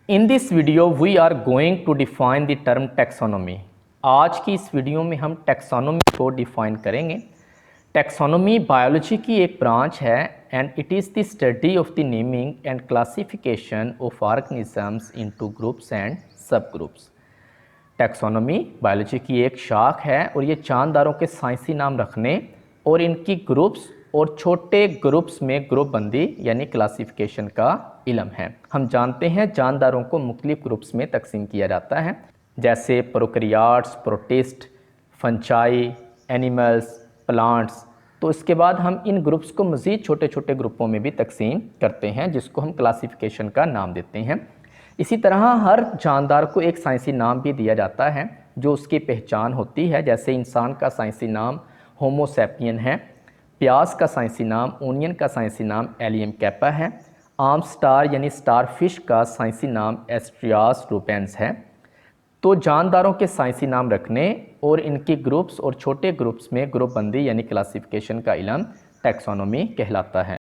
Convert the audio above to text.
In this video we are going to define the term taxonomy. आज की इस video में हम टैक्सोनॉमी को डिफाइन करेंगे। टैक्सोनॉमी बायोलॉजी की एक ब्रांच है and it is the study of the naming and classification of organisms into groups and सब ग्रुप्स। टैक्सोनॉमी बायोलॉजी की एक शाख है और ये जानदारों के साइंसी नाम रखने और इनकी ग्रुप्स और छोटे ग्रुप्स में ग्रुप बंदी यानी क्लासिफिकेशन का इल्म है। हम जानते हैं जानदारों को मुख्तलिफ ग्रुप्स में तकसीम किया जाता है, जैसे prokaryotes, protist, fungi, animals, plants. तो इसके बाद हम इन ग्रुप्स को मज़ीद छोटे छोटे ग्रुपों में भी तकसीम करते हैं, जिसको हम क्लासिफिकेशन का नाम देते हैं। इसी तरह हर जानदार को एक साइंसी नाम भी दिया जाता है जो उसकी पहचान होती है। जैसे इंसान का साइंसी नाम होमो सैपियन है, प्याज का साइंसी नाम, ओनियन का साइंसी नाम एलियम कैपा है, आम स्टार यानी स्टार फिश का साइंसी नाम एस्ट्रियास रूपेंस है। तो जानदारों के साइंसी नाम रखने और इनकी ग्रुप्स और छोटे ग्रुप्स में ग्रुप बंदी यानी क्लासिफिकेशन का इल्म टैक्सोनॉमी कहलाता है।